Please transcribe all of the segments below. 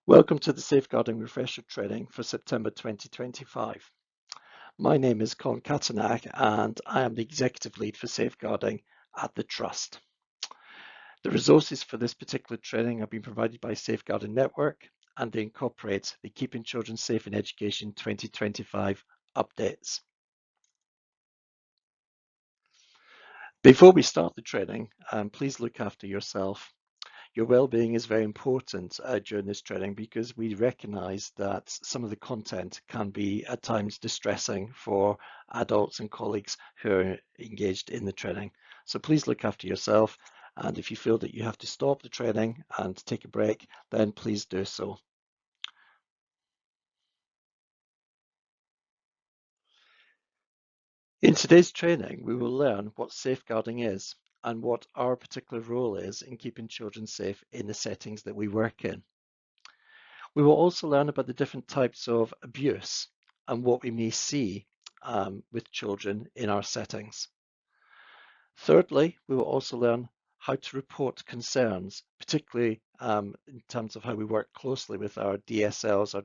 Welcome to the Safeguarding Refresher Training for September 2025. My name is Colin Katanak and I am the Executive Lead for Safeguarding at the Trust. The resources for this particular training have been provided by Safeguarding Network and they incorporate the Keeping Children Safe in Education 2025 updates. Before we start the training, please look after yourself. Your well-being is very important during this training because we recognise that some of the content can be at times distressing for adults and colleagues who are engaged in the training. So please look after yourself, and if you feel that you have to stop the training and take a break, then please do so. In today's training, we will learn what safeguarding is and what our particular role is in keeping children safe in the settings that we work in. We will also learn about the different types of abuse and what we may see with children in our settings. Thirdly, we will also learn how to report concerns, particularly in terms of how we work closely with our DSLs, our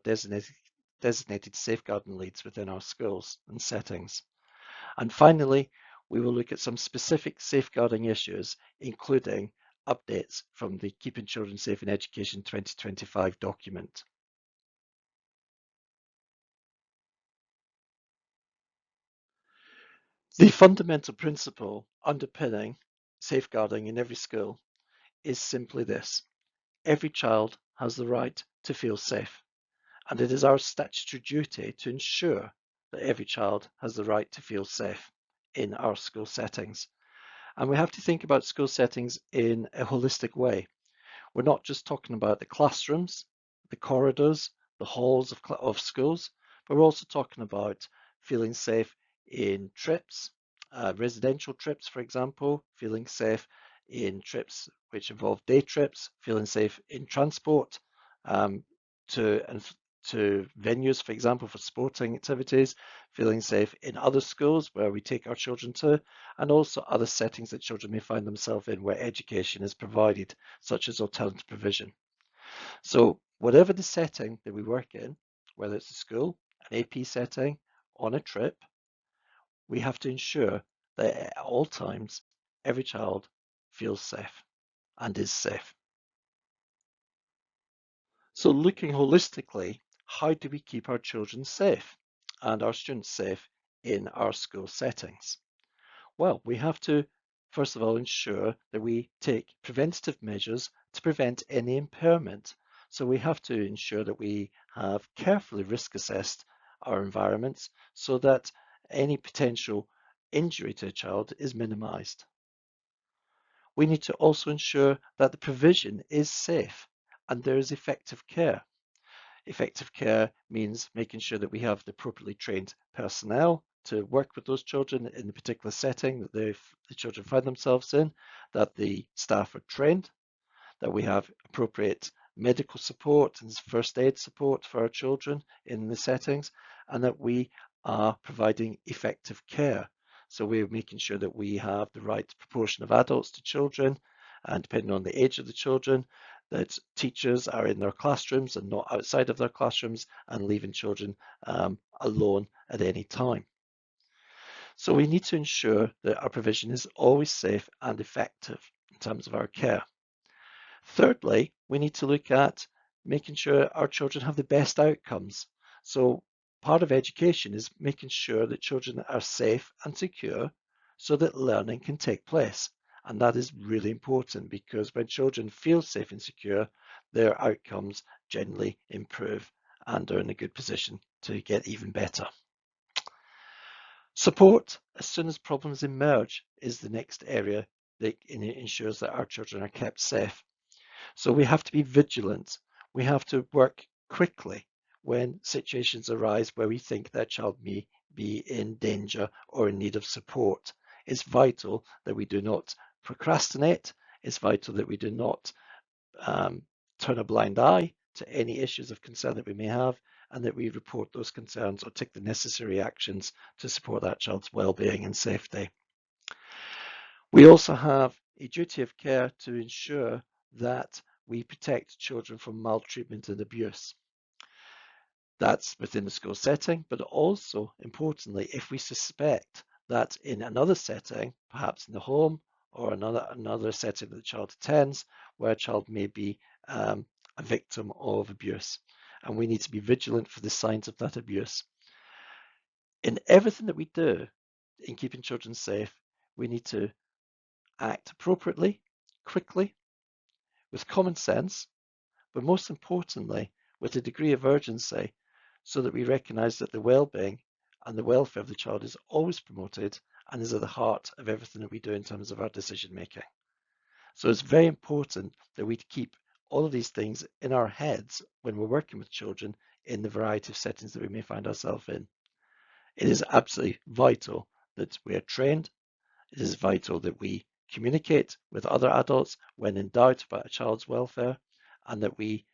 designated safeguarding leads within our schools and settings. And finally, we will look at some specific safeguarding issues, including updates from the Keeping Children Safe in Education 2025 document. The fundamental principle underpinning safeguarding in every school is simply this: every child has the right to feel safe, and it is our statutory duty to ensure that every child has the right to feel safe in our school settings. And we have to think about school settings in a holistic way. We're not just talking about the classrooms, the corridors, the halls of schools, but we're also talking about feeling safe in trips, residential trips, for example, feeling safe in trips which involve day trips, feeling safe in transport to venues, for example, for sporting activities, feeling safe in other schools where we take our children to, and also other settings that children may find themselves in where education is provided, such as alternative provision. So whatever the setting that we work in, whether it's a school, an AP setting, on a trip, we have to ensure that at all times, every child feels safe and is safe. So looking holistically, how do we keep our children safe and our students safe in our school settings? Well, we have to, first of all, ensure that we take preventative measures to prevent any impairment. So we have to ensure that we have carefully risk assessed our environments so that any potential injury to a child is minimized. We need to also ensure that the provision is safe and there is effective care. Effective care means making sure that we have the appropriately trained personnel to work with those children in the particular setting that the children find themselves in, that the staff are trained, that we have appropriate medical support and first aid support for our children in the settings, and that we are providing effective care. So we're making sure that we have the right proportion of adults to children, and depending on the age of the children, that teachers are in their classrooms and not outside of their classrooms and leaving children alone at any time. So we need to ensure that our provision is always safe and effective in terms of our care. Thirdly, we need to look at making sure our children have the best outcomes. So part of education is making sure that children are safe and secure so that learning can take place. And that is really important because when children feel safe and secure, their outcomes generally improve and are in a good position to get even better. Support as soon as problems emerge is the next area that ensures that our children are kept safe. So we have to be vigilant. We have to work quickly when situations arise where we think that child may be in danger or in need of support. It's vital that we do not procrastinate. It's vital that we do not turn a blind eye to any issues of concern that we may have, and that we report those concerns or take the necessary actions to support that child's well-being and safety. We also have a duty of care to ensure that we protect children from maltreatment and abuse. That's within the school setting, but also importantly, if we suspect that in another setting, perhaps in the home or another setting that the child attends, where a child may be a victim of abuse, and we need to be vigilant for the signs of that abuse. In everything that we do in keeping children safe, we need to act appropriately, quickly, with common sense, but most importantly, with a degree of urgency, so that we recognise that the well-being and the welfare of the child is always promoted and is at the heart of everything that we do in terms of our decision making. So it's very important that we keep all of these things in our heads when we're working with children in the variety of settings that we may find ourselves in. It is absolutely vital that we are trained. It is vital that we communicate with other adults when in doubt about a child's welfare, and that we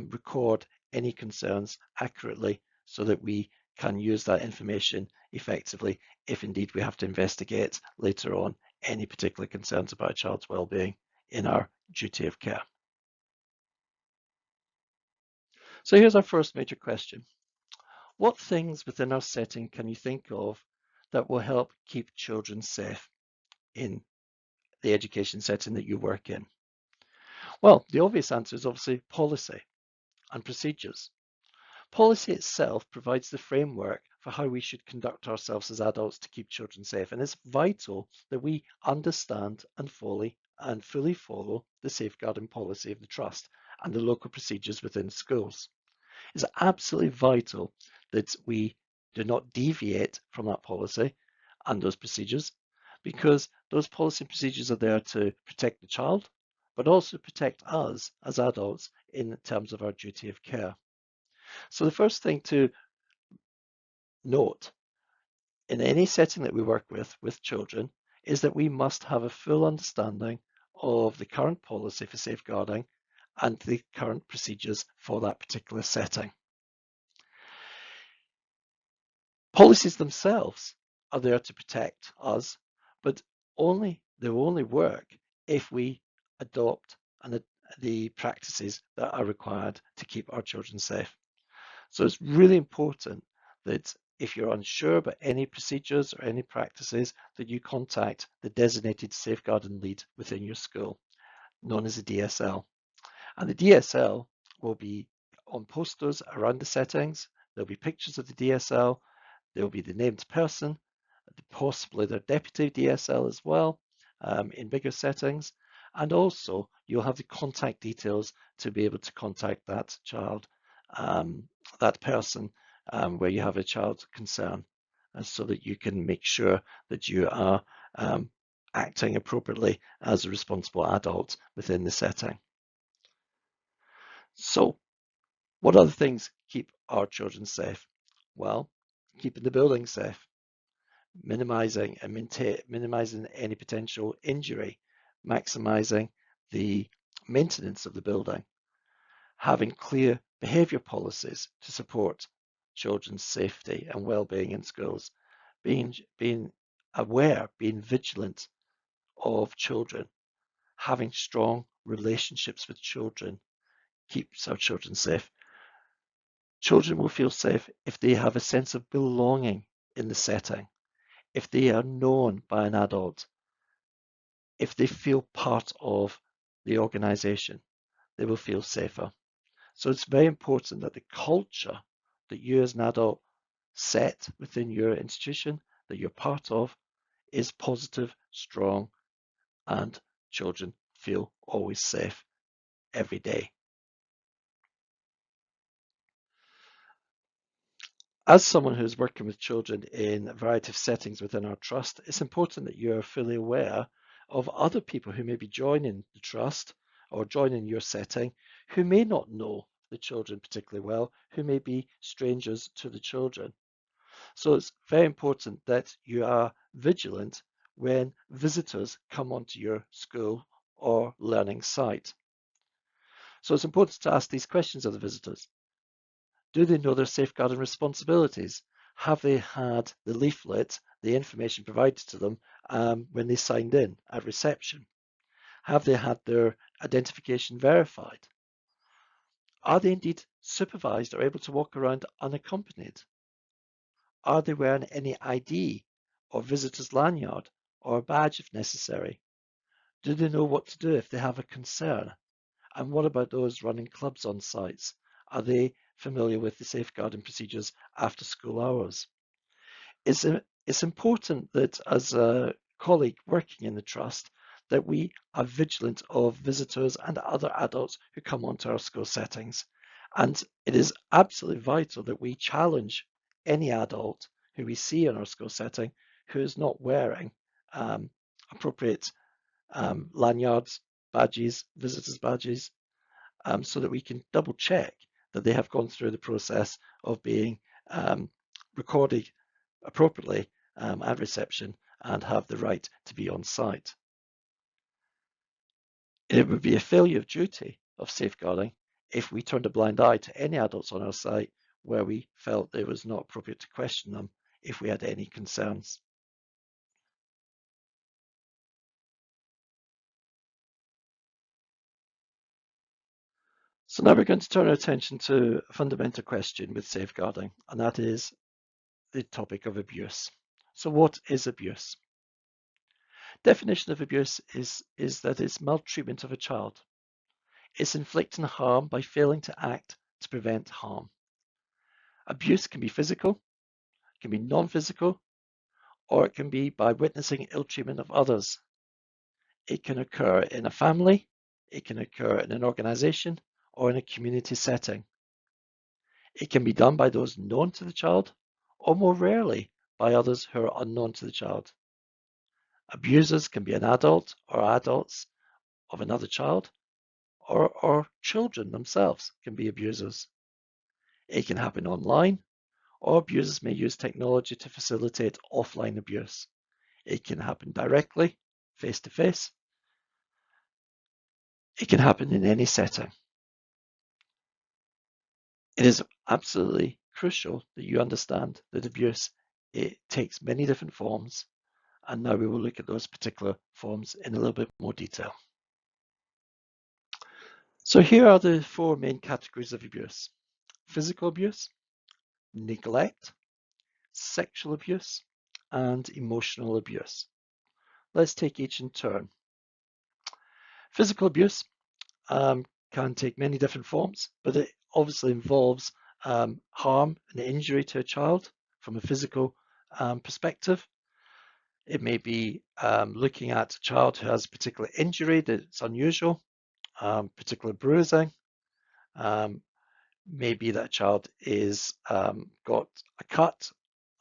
record any concerns accurately so that we can use that information effectively if indeed we have to investigate later on any particular concerns about a child's well-being in our duty of care. So here's our first major question. What things within our setting can you think of that will help keep children safe in the education setting that you work in? Well, the obvious answer is obviously policy and procedures. Policy itself provides the framework for how we should conduct ourselves as adults to keep children safe, and it's vital that we understand and fully follow the safeguarding policy of the trust and the local procedures within schools. It's absolutely vital that we do not deviate from that policy and those procedures, because those policy and procedures are there to protect the child, but also protect us as adults in terms of our duty of care. So the first thing to note in any setting that we work with children is that we must have a full understanding of the current policy for safeguarding and the current procedures for that particular setting. Policies themselves are there to protect us, but they will only work if we adopt the practices that are required to keep our children safe. So it's really important that if you're unsure about any procedures or any practices, that you contact the designated safeguarding lead within your school, known as the DSL. And the DSL will be on posters around the settings. There'll be pictures of the DSL. There will be the named person, possibly their deputy DSL as well, in bigger settings. And also you'll have the contact details to be able to contact that child, that person, where you have a child concern, so that you can make sure that you are acting appropriately as a responsible adult within the setting. So what other things keep our children safe? Well, keeping the building safe, minimizing any potential injury, maximizing the maintenance of the building, having clear behavior policies to support children's safety and well-being in schools, being aware, being vigilant of children, having strong relationships with children keeps our children safe. Children will feel safe if they have a sense of belonging in the setting, if they are known by an adult, if they feel part of the organization, they will feel safer. So it's very important that the culture that you as an adult set within your institution that you're part of is positive, strong, and children feel always safe every day. As someone who's working with children in a variety of settings within our trust, it's important that you're fully aware of other people who may be joining the trust or joining your setting who may not know the children particularly well, who may be strangers to the children. So it's very important that you are vigilant when visitors come onto your school or learning site. So it's important to ask these questions of the visitors. Do they know their safeguarding responsibilities? Have they had the leaflet, the information provided to them when they signed in at reception? Have they had their identification verified? Are they indeed supervised or able to walk around unaccompanied? Are they wearing any ID or visitor's lanyard or a badge if necessary? Do they know what to do if they have a concern? And what about those running clubs on sites? Are they familiar with the safeguarding procedures after school hours? It's important that as a colleague working in the trust, that we are vigilant of visitors and other adults who come onto our school settings. And it is absolutely vital that we challenge any adult who we see in our school setting who is not wearing appropriate lanyards, badges, visitors badges, so that we can double check that they have gone through the process of being recorded appropriately at reception and have the right to be on site. It would be a failure of duty of safeguarding if we turned a blind eye to any adults on our site where we felt it was not appropriate to question them if we had any concerns. So now we're going to turn our attention to a fundamental question with safeguarding, and that is the topic of abuse. So what is abuse? Definition of abuse is that it's maltreatment of a child. It's inflicting harm by failing to act to prevent harm. Abuse can be physical, can be non-physical, or it can be by witnessing ill treatment of others. It can occur in a family, it can occur in an organization, or in a community setting. It can be done by those known to the child, or more rarely, by others who are unknown to the child. Abusers can be an adult or adults of another child, or children themselves can be abusers. It can happen online, or abusers may use technology to facilitate offline abuse. It can happen directly, face to face. It can happen in any setting. It is absolutely crucial that you understand that abuse, it takes many different forms, and now we will look at those particular forms in a little bit more detail. So here are the four main categories of abuse: physical abuse, neglect, sexual abuse, and emotional abuse. Let's take each in turn. Physical abuse can take many different forms, but it obviously involves harm and injury to a child from a physical perspective. It may be looking at a child who has a particular injury that's unusual, particular bruising. Maybe that child is got a cut,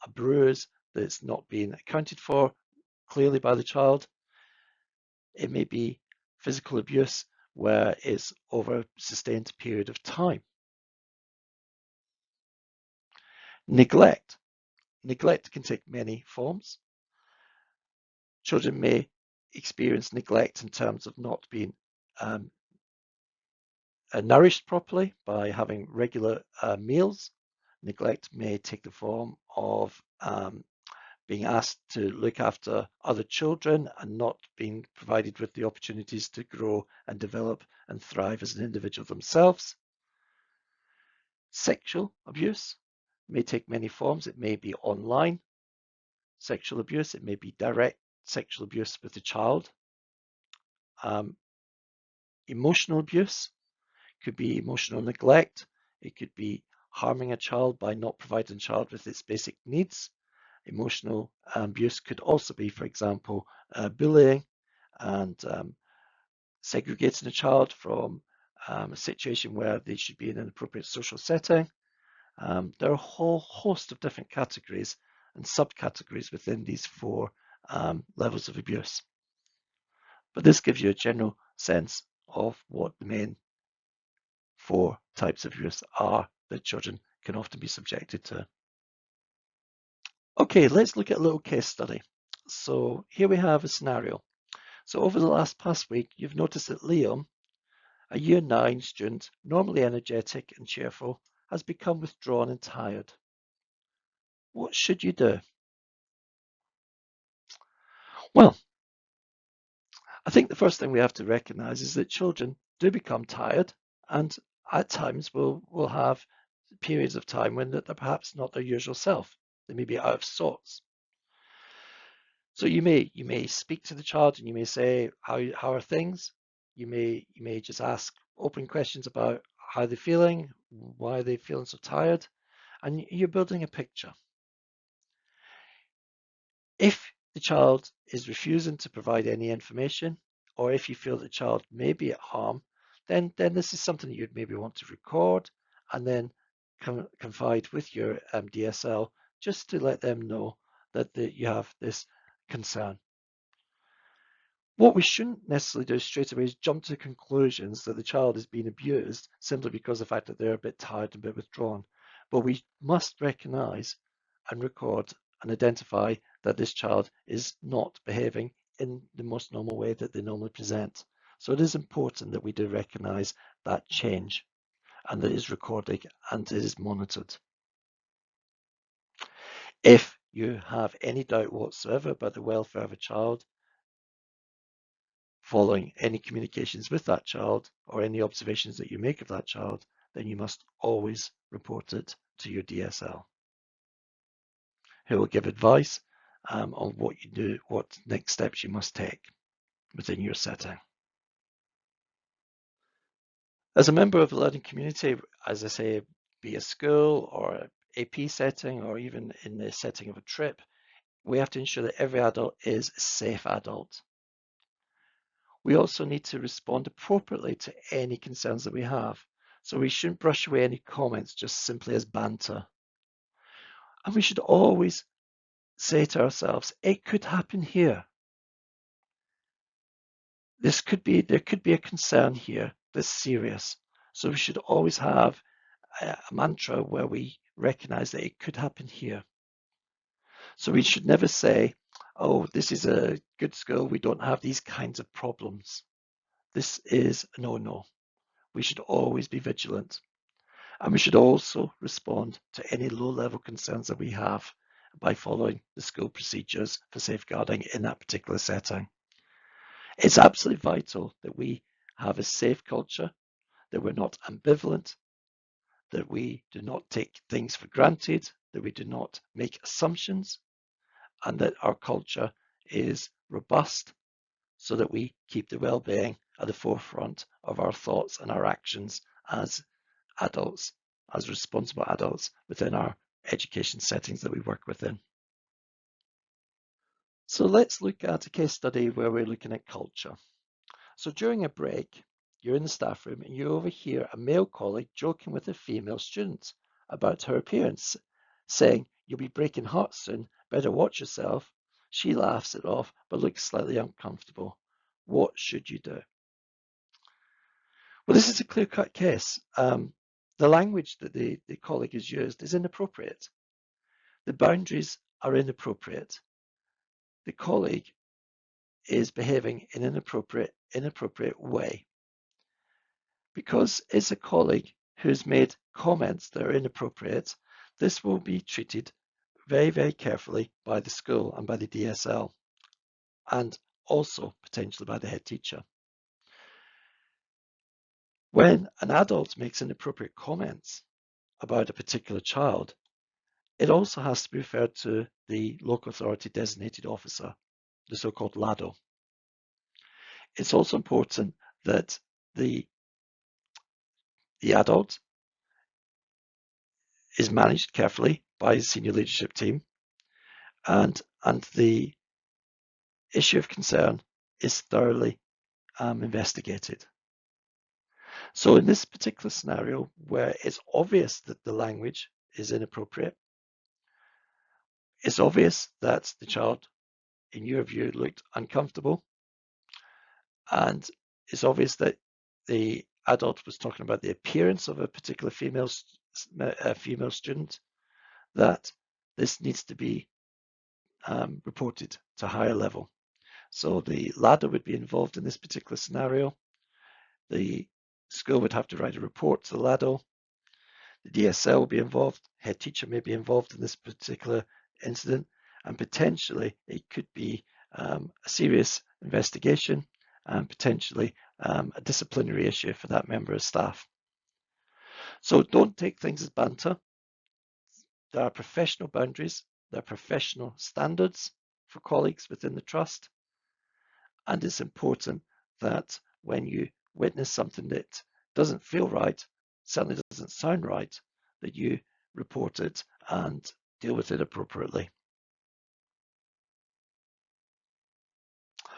a bruise that's not been accounted for clearly by the child. It may be physical abuse where it's over a sustained period of time. Neglect. Neglect can take many forms. Children may experience neglect in terms of not being nourished properly by having regular meals. Neglect may take the form of being asked to look after other children and not being provided with the opportunities to grow and develop and thrive as an individual themselves. Sexual abuse may take many forms. It may be online sexual abuse. It may be direct sexual abuse with the child. Emotional abuse could be emotional neglect. It could be harming a child by not providing the child with its basic needs. Emotional abuse could also be, for example, bullying and segregating a child from a situation where they should be in an appropriate social setting. There are a whole host of different categories and subcategories within these four levels of abuse. But this gives you a general sense of what the main four types of abuse are that children can often be subjected to. Okay, let's look at a little case study. So here we have a scenario. So over the past week, you've noticed that Liam, a year 9 student, normally energetic and cheerful, has become withdrawn and tired. What should you do? Well, I think the first thing we have to recognize is that children do become tired and at times will have periods of time when they're perhaps not their usual self. They may be out of sorts. So you may speak to the child and you may say, how are things? You may just ask open questions about how they're feeling, why they're feeling so tired, and you're building a picture. If the child is refusing to provide any information, or if you feel the child may be at harm, then this is something that you'd maybe want to record and then confide with your DSL just to let them know that you have this concern. What we shouldn't necessarily do straight away is jump to conclusions that the child is being abused simply because of the fact that they're a bit tired and a bit withdrawn. But we must recognise and record and identify that this child is not behaving in the most normal way that they normally present. So it is important that we do recognise that change and that it is recorded and it is monitored. If you have any doubt whatsoever about the welfare of a child, following any communications with that child or any observations that you make of that child, then you must always report it to your DSL, who will give advice on what you do, what next steps you must take within your setting. As a member of the learning community, as I say, be a school or an AP setting or even in the setting of a trip, we have to ensure that every adult is a safe adult. We also need to respond appropriately to any concerns that we have. So we shouldn't brush away any comments just simply as banter. And we should always say to ourselves, it could happen here. There could be a concern here that's serious. So we should always have a mantra where we recognize that it could happen here. So we should never say, oh, this is a good school, we don't have these kinds of problems. This is a no-no. We should always be vigilant. And we should also respond to any low-level concerns that we have by following the school procedures for safeguarding in that particular setting. It's absolutely vital that we have a safe culture, that we're not ambivalent, that we do not take things for granted, that we do not make assumptions, and that our culture is robust so that we keep the well-being at the forefront of our thoughts and our actions as adults, as responsible adults within our education settings that we work within. So let's look at a case study where we're looking at culture. So during a break, you're in the staff room and you overhear a male colleague joking with a female student about her appearance, saying, "You'll be breaking hearts soon, better watch yourself." She laughs it off, but looks slightly uncomfortable. What should you do? Well, this is a clear-cut case. The language that the colleague has used is inappropriate. The boundaries are inappropriate. The colleague is behaving in an inappropriate way. Because it's a colleague who's made comments that are inappropriate, this will be treated very, very carefully by the school and by the DSL, and also potentially by the head teacher. When an adult makes inappropriate comments about a particular child, it also has to be referred to the local authority designated officer, the so-called LADO. It's also important that the adult is managed carefully by the senior leadership team, and the issue of concern is thoroughly investigated. So in this particular scenario, where it's obvious that the language is inappropriate, it's obvious that the child, in your view, looked uncomfortable, and it's obvious that the adult was talking about the appearance of a particular female student, that this needs to be reported to higher level. So the ladder would be involved in this particular scenario. The school would have to write a report to the ladder. The DSL will be involved. Head teacher may be involved in this particular incident, and potentially it could be a serious investigation and potentially a disciplinary issue for that member of staff. So don't take things as banter. There are professional boundaries, there are professional standards for colleagues within the trust, and it's important that when you witness something that doesn't feel right, certainly doesn't sound right, that you report it and deal with it appropriately.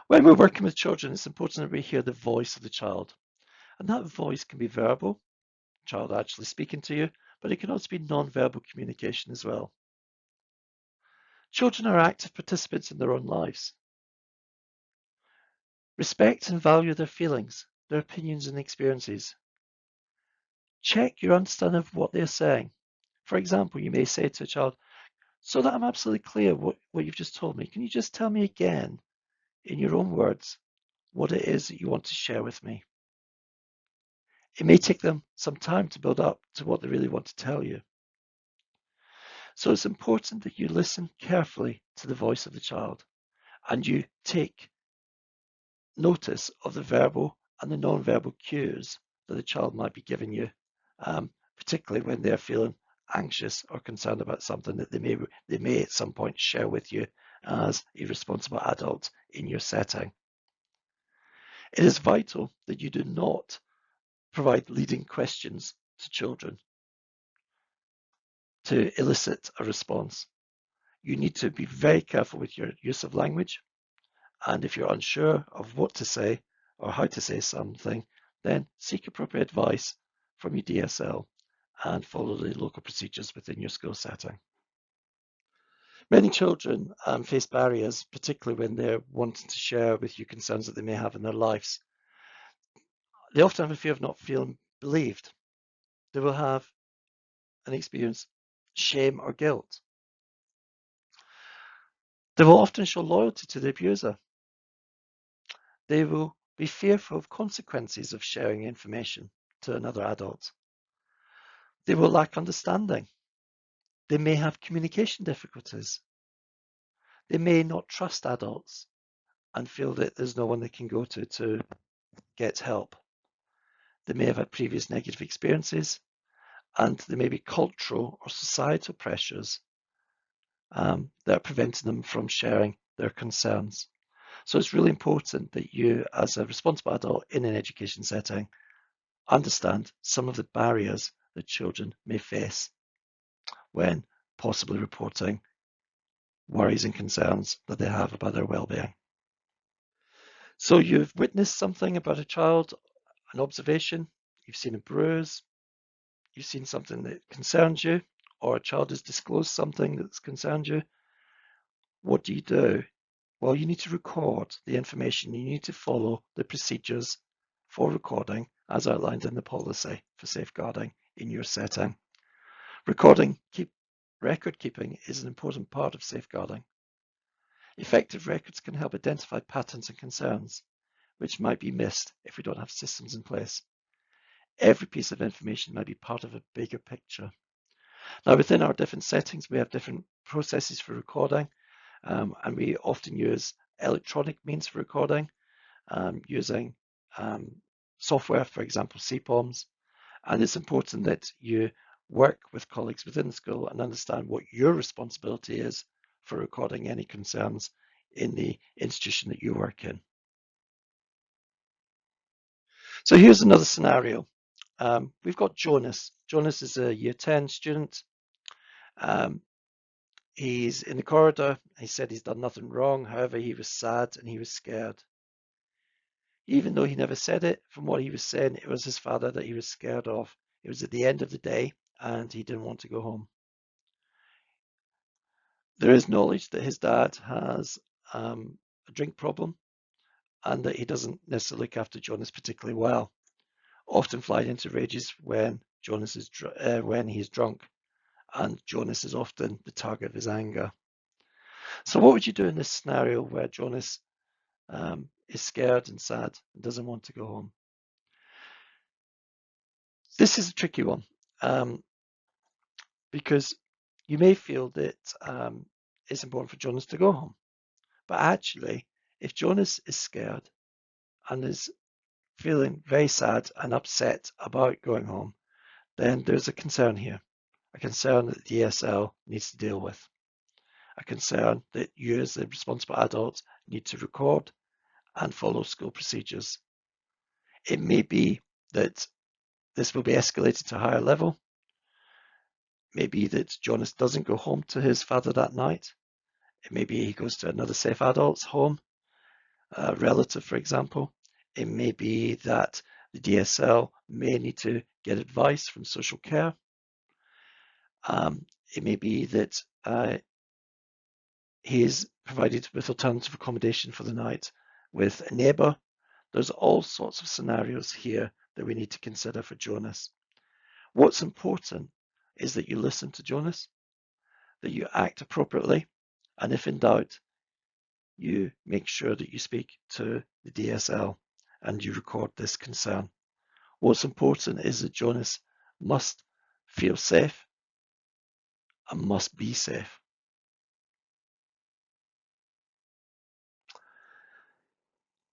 When we're working with children, it's important that we hear the voice of the child. And that voice can be verbal, child actually speaking to you, but it can also be non-verbal communication as well. Children are active participants in their own lives. Respect and value their feelings, their opinions and experiences. Check your understanding of what they're saying. For example, you may say to a child, so that I'm absolutely clear what you've just told me, can you just tell me again in your own words what it is that you want to share with me? It may take them some time to build up to what they really want to tell you. So it's important that you listen carefully to the voice of the child and you take notice of the verbal and the non-verbal cues that the child might be giving you, particularly when they're feeling anxious or concerned about something that they may at some point share with you as a responsible adult in your setting. It is vital that you do not provide leading questions to children to elicit a response. You need to be very careful with your use of language. And if you're unsure of what to say or how to say something, then seek appropriate advice from your DSL and follow the local procedures within your school setting. Many children face barriers, particularly when they're wanting to share with you concerns that they may have in their lives. They often have a fear of not feeling believed. They will have an experience shame or guilt. They will often show loyalty to the abuser. They will be fearful of consequences of sharing information to another adult. They will lack understanding. They may have communication difficulties. They may not trust adults and feel that there's no one they can go to get help. They may have had previous negative experiences, and there may be cultural or societal pressures that are preventing them from sharing their concerns. So it's really important that you, as a responsible adult in an education setting, understand some of the barriers that children may face when possibly reporting worries and concerns that they have about their well-being. So you've witnessed something about a child, an observation, you've seen a bruise, you've seen something that concerns you, or a child has disclosed something that's concerned you. What do you do? Well, you need to record the information. You need to follow the procedures for recording as outlined in the policy for safeguarding in your setting. Record keeping is an important part of safeguarding. Effective records can help identify patterns and concerns, which might be missed if we don't have systems in place. Every piece of information might be part of a bigger picture. Now, within our different settings, we have different processes for recording, and we often use electronic means for recording, using software, for example, CPOMs. And it's important that you work with colleagues within the school and understand what your responsibility is for recording any concerns in the institution that you work in. So here's another scenario. We've got Jonas. Jonas is a year 10 student. He's in the corridor. He said he's done nothing wrong. However, he was sad and he was scared. Even though he never said it, from what he was saying, it was his father that he was scared of. It was at the end of the day and he didn't want to go home. There is knowledge that his dad has a drink problem and that he doesn't necessarily look after Jonas particularly well, often flying into rages when when he's drunk, and Jonas is often the target of his anger. So what would you do in this scenario where Jonas is scared and sad and doesn't want to go home? This is a tricky one because you may feel that it's important for Jonas to go home. But actually, if Jonas is scared and is feeling very sad and upset about going home, then there's a concern here, a concern that the ESL needs to deal with, a concern that you as the responsible adult need to record and follow school procedures. It may be that this will be escalated to a higher level. Maybe that Jonas doesn't go home to his father that night. It may be he goes to another safe adult's home, a relative, for example. It may be that the DSL may need to get advice from social care. It may be that he is provided with alternative accommodation for the night with a neighbour. There's all sorts of scenarios here that we need to consider for Jonas. What's important is that you listen to Jonas, that you act appropriately, and if in doubt, you make sure that you speak to the DSL and you record this concern. What's important is that Jonas must feel safe and must be safe.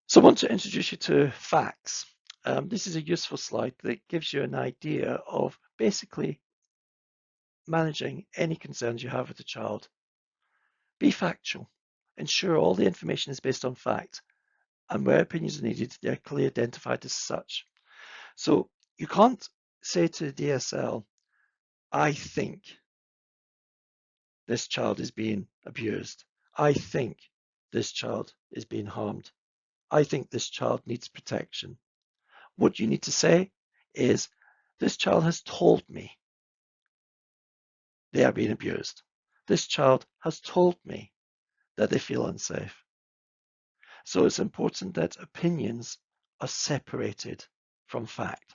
So I want to introduce you to facts. This is a useful slide that gives you an idea of basically managing any concerns you have with the child. Be factual. Ensure all the information is based on fact, and where opinions are needed, they're clearly identified as such. So you can't say to the DSL, I think this child is being abused. I think this child is being harmed. I think this child needs protection. What you need to say is, this child has told me they are being abused. This child has told me that they feel unsafe. So it's important that opinions are separated from fact.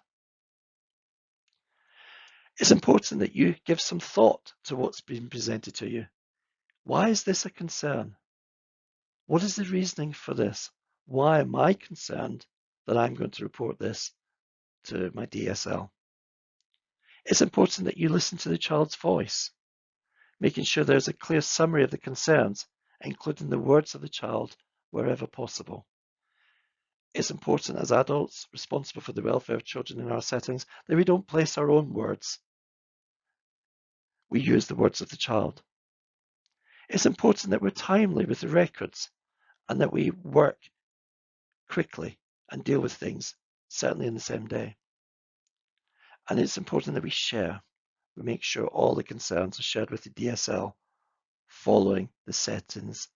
It's important that you give some thought to what's been presented to you. Why is this a concern? What is the reasoning for this? Why am I concerned that I'm going to report this to my DSL? It's important that you listen to the child's voice, making sure there's a clear summary of the concerns, including the words of the child wherever possible. It's important as adults responsible for the welfare of children in our settings that we don't place our own words. We use the words of the child. It's important that we're timely with the records and that we work quickly and deal with things, certainly in the same day. And it's important that we share. We make sure all the concerns are shared with the DSL following the settings,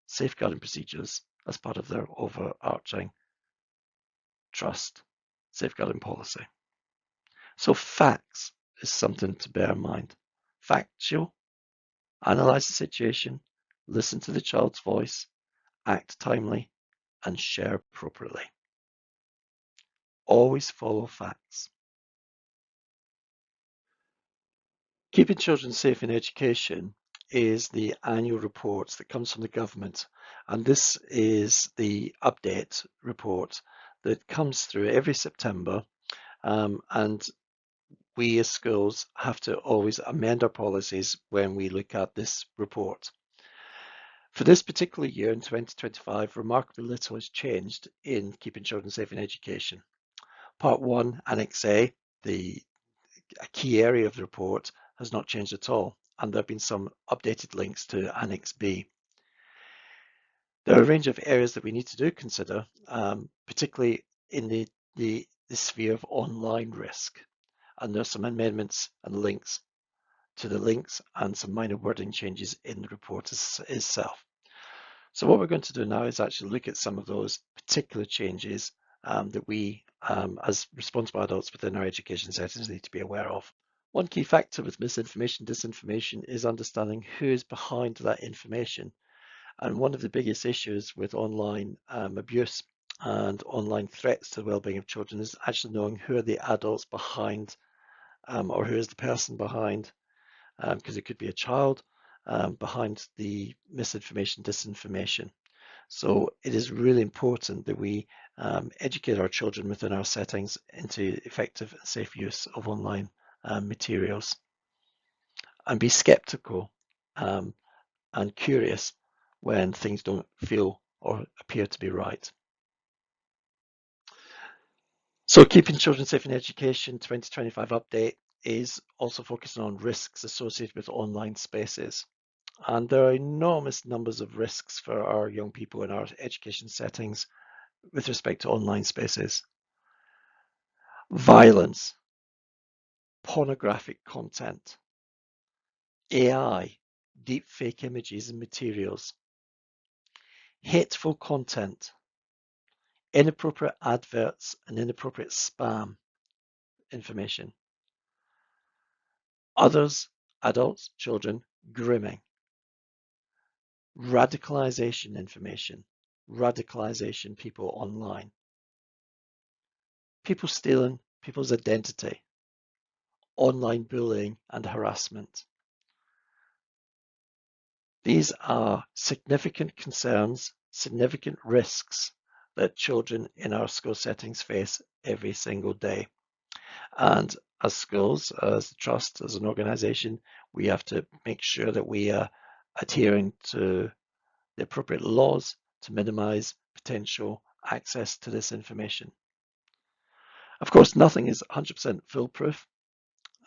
safeguarding procedures as part of their overarching trust safeguarding policy. So facts is something to bear in mind. Factual, analyze the situation, listen to the child's voice, act timely, and share appropriately. Always follow facts. Keeping Children Safe in Education is the annual report that comes from the government, and this is the update report that comes through every September, and we as schools have to always amend our policies when we look at this report. For this particular year in 2025, remarkably little has changed in keeping children safe in education. Part 1, Annex A, a key area of the report, has not changed at all, and there have been some updated links to Annex B. There are a range of areas that we need to consider, particularly in the sphere of online risk. And there's some amendments and links to the links and some minor wording changes in the report itself. So what we're going to do now is actually look at some of those particular changes that we as responsible adults within our education settings need to be aware of. One key factor with misinformation, disinformation is understanding who is behind that information. And one of the biggest issues with online abuse and online threats to the well-being of children is actually knowing who are the adults behind or who is the person behind, because it could be a child behind the misinformation, disinformation. So it is really important that we educate our children within our settings into effective and safe use of online materials, and be skeptical and curious when things don't feel or appear to be right. So Keeping Children Safe in Education 2025 update. is also focusing on risks associated with online spaces. And there are enormous numbers of risks for our young people in our education settings with respect to online spaces. Violence, pornographic content, AI, deep fake images and materials, hateful content, inappropriate adverts and inappropriate spam information. Others, adults, children, grooming, radicalization information, radicalization people online, people stealing people's identity, online bullying and harassment. These are significant concerns, significant risks that children in our school settings face every single day. And as schools, as a trust, as an organisation, we have to make sure that we are adhering to the appropriate laws to minimise potential access to this information. Of course, nothing is 100% foolproof.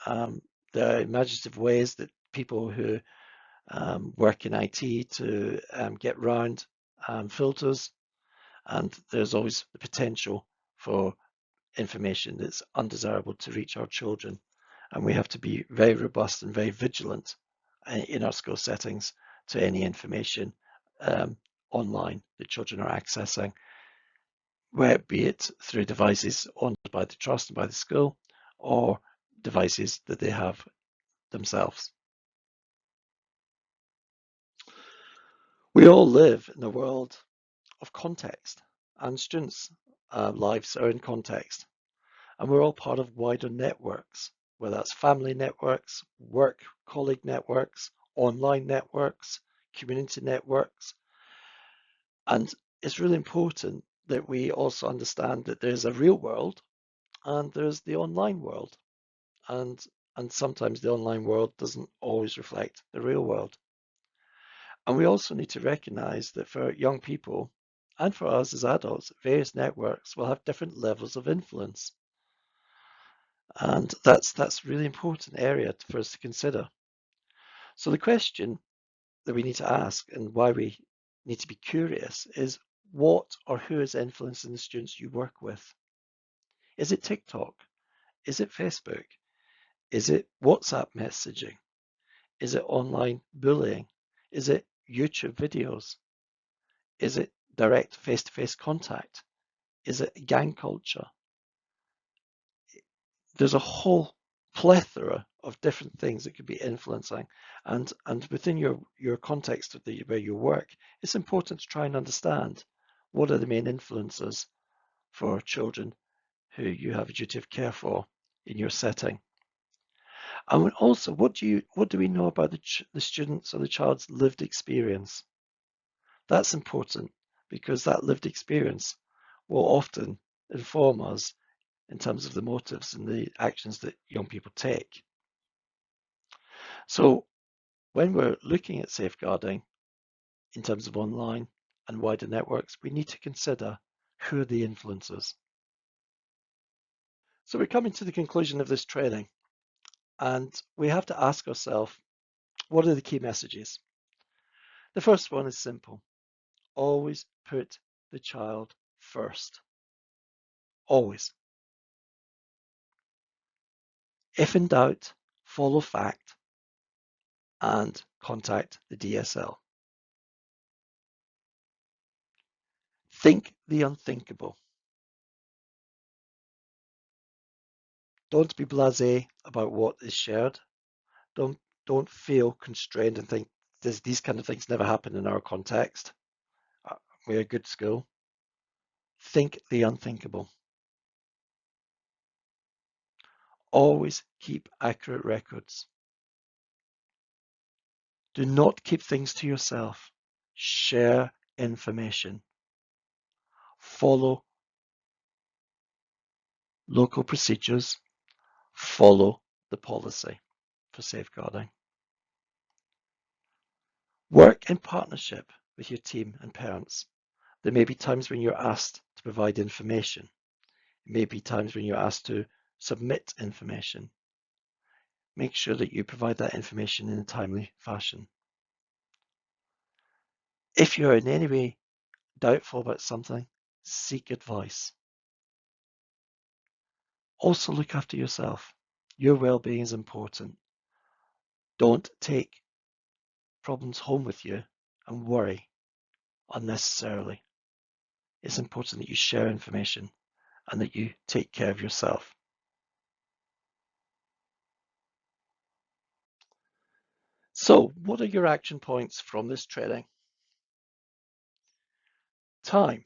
There are imaginative ways that people who work in IT to get around filters, and there's always the potential for information that's undesirable to reach our children. And we have to be very robust and very vigilant in our school settings to any information online that children are accessing, where be it through devices owned by the trust and by the school, or devices that they have themselves. We all live in a world of context, and students' lives are in context. And we're all part of wider networks, whether that's family networks, work colleague networks, online networks, community networks. And it's really important that we also understand that there's a real world and there's the online world. And sometimes the online world doesn't always reflect the real world. And we also need to recognize that for young people and for us as adults, various networks will have different levels of influence. And that's a really important area for us to consider. So the question that we need to ask and why we need to be curious is what or who is influencing the students you work with? Is it TikTok? Is it Facebook? Is it WhatsApp messaging? Is it online bullying? Is it YouTube videos? Is it direct face-to-face contact? Is it gang culture? There's a whole plethora of different things that could be influencing, and within your context of where you work, it's important to try and understand what are the main influences for children who you have a duty of care for in your setting. And also, what do we know about the students or the child's lived experience? That's important because that lived experience will often inform us in terms of the motives and the actions that young people take. So when we're looking at safeguarding in terms of online and wider networks, we need to consider who are the influencers. So we're coming to the conclusion of this training, and we have to ask ourselves, what are the key messages? The first one is simple. Always put the child first. Always. If in doubt, follow fact and contact the DSL. Think the unthinkable. Don't be blasé about what is shared. Don't feel constrained and think these kind of things never happen in our context. We're a good school. Think the unthinkable. Always keep accurate records. Do not keep things to yourself. Share information. Follow local procedures. Follow the policy for safeguarding. Work in partnership with your team and parents. There may be times when you're asked to provide information. It may be times when you're asked to submit information. make sure that you provide that information in a timely fashion. If you're in any way doubtful about something, seek advice. Also look after yourself. Your well-being is important. Don't take problems home with you and worry unnecessarily. It's important that you share information and that you take care of yourself. So, what are your action points from this training? Time.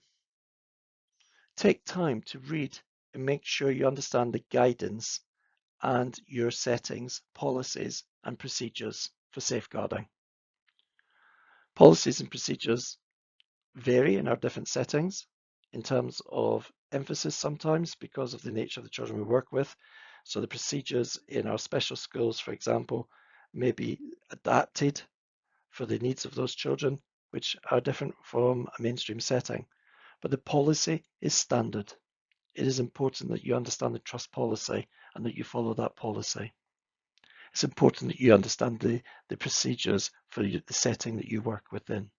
Take time to read and make sure you understand the guidance and your settings, policies, and procedures for safeguarding. Policies and procedures vary in our different settings in terms of emphasis sometimes because of the nature of the children we work with. So the procedures in our special schools, for example, may be adapted for the needs of those children, which are different from a mainstream setting. But the policy is standard. It is important that you understand the trust policy and that you follow that policy. It's important that you understand the procedures for the setting that you work within.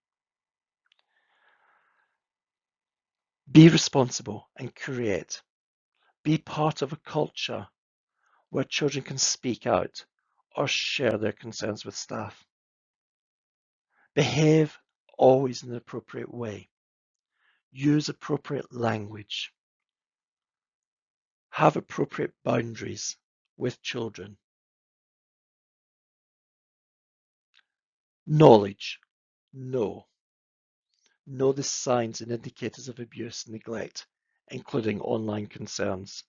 Be responsible and create. Be part of a culture where children can speak out or share their concerns with staff. Behave always in an appropriate way. Use appropriate language. Have appropriate boundaries with children. Knowledge. Know. Know the signs and indicators of abuse and neglect, including online concerns.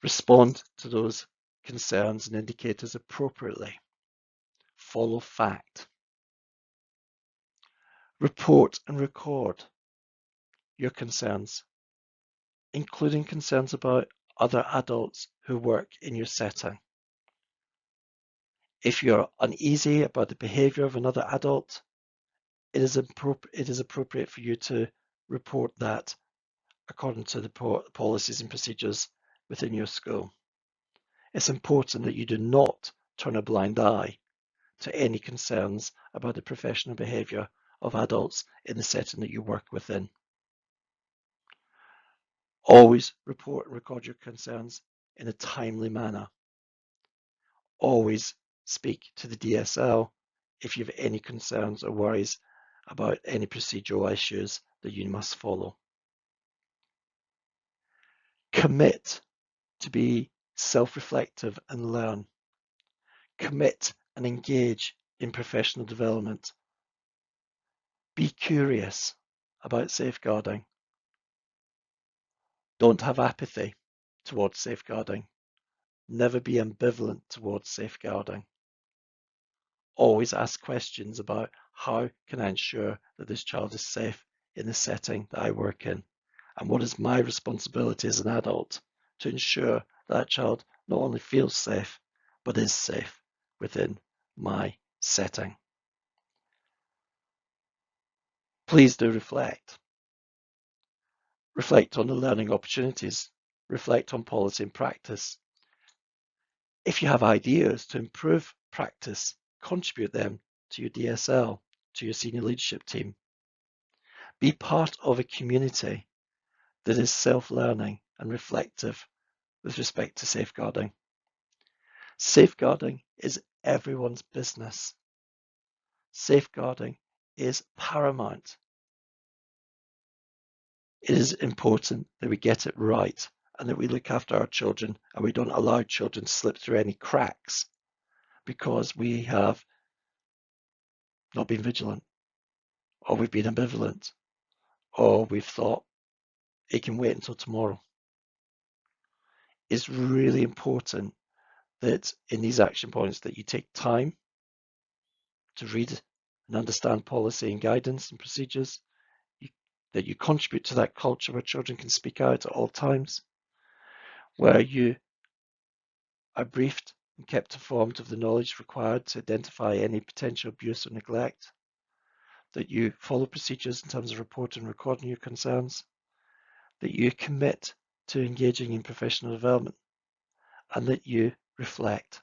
Respond to those concerns and indicators appropriately. Follow fact. Report and record your concerns, including concerns about other adults who work in your setting. If you're uneasy about the behaviour of another adult, it is appropriate for you to report that according to the policies and procedures within your school. It's important that you do not turn a blind eye to any concerns about the professional behaviour of adults in the setting that you work within. Always report and record your concerns in a timely manner. Always speak to the DSL if you have any concerns or worries about any procedural issues that you must follow. Commit to be self-reflective and learn. Commit and engage in professional development. Be curious about safeguarding. Don't have apathy towards safeguarding. Never be ambivalent towards safeguarding. Always ask questions about how can I ensure that this child is safe in the setting that I work in, and what is my responsibility as an adult to ensure that child not only feels safe but is safe within my setting. Please do reflect. Reflect on the learning opportunities. Reflect on policy and practice. If you have ideas to improve practice, contribute them to your DSL, to your senior leadership team. Be part of a community that is self-learning and reflective with respect to safeguarding. Safeguarding is everyone's business. Safeguarding is paramount. It is important that we get it right and that we look after our children and we don't allow children to slip through any cracks because we have not been vigilant, or we've been ambivalent, or we've thought it can wait until tomorrow. It's really important that in these action points that you take time to read and understand policy and guidance and procedures, that you contribute to that culture where children can speak out at all times, where you are briefed and kept informed of the knowledge required to identify any potential abuse or neglect, that you follow procedures in terms of reporting and recording your concerns, that you commit to engaging in professional development, and that you reflect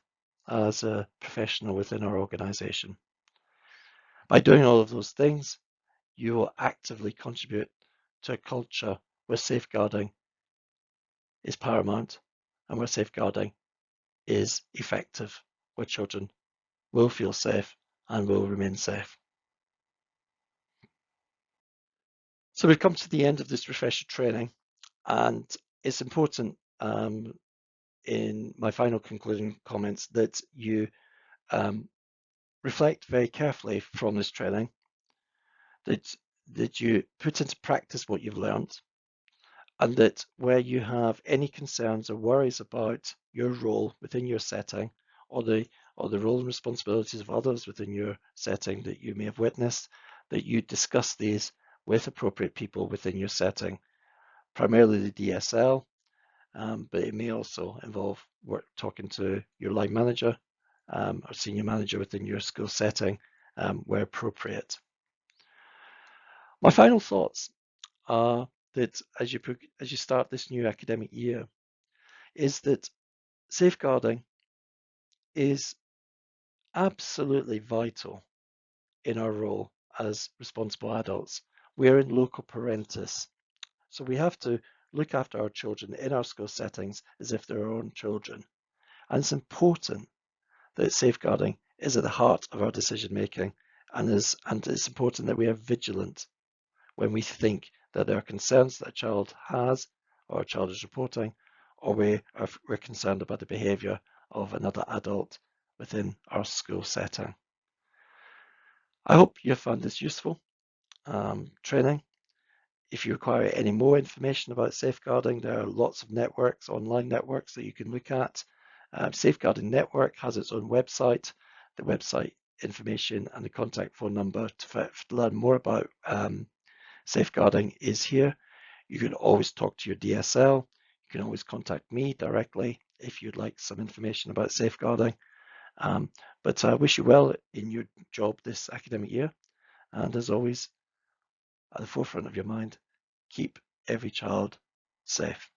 as a professional within our organization. By doing all of those things, you will actively contribute to a culture where safeguarding is paramount and where safeguarding is effective, where children will feel safe and will remain safe. So we've come to the end of this refresher training, and it's important in my final concluding comments that you reflect very carefully from this training, that you put into practice what you've learned, and that where you have any concerns or worries about your role within your setting, or the role and responsibilities of others within your setting that you may have witnessed, that you discuss these with appropriate people within your setting, primarily the DSL, but it may also involve talking to your line manager or senior manager within your school setting where appropriate. My final thoughts are that as you start this new academic year, is that safeguarding is absolutely vital in our role as responsible adults. We're in loco parentis, so we have to look after our children in our school settings as if they're our own children. And it's important that safeguarding is at the heart of our decision making, and it's important that we are vigilant when we think that there are concerns that a child has or a child is reporting, or we're concerned about the behaviour of another adult within our school setting. I hope you found this useful training. If you require any more information about safeguarding, there are lots of networks, online networks that you can look at. Safeguarding Network has its own website. The website information and the contact phone number to learn more about safeguarding is here. You can always talk to your DSL. You can always contact me directly if you'd like some information about safeguarding. But I wish you well in your job this academic year. And as always, at the forefront of your mind, keep every child safe.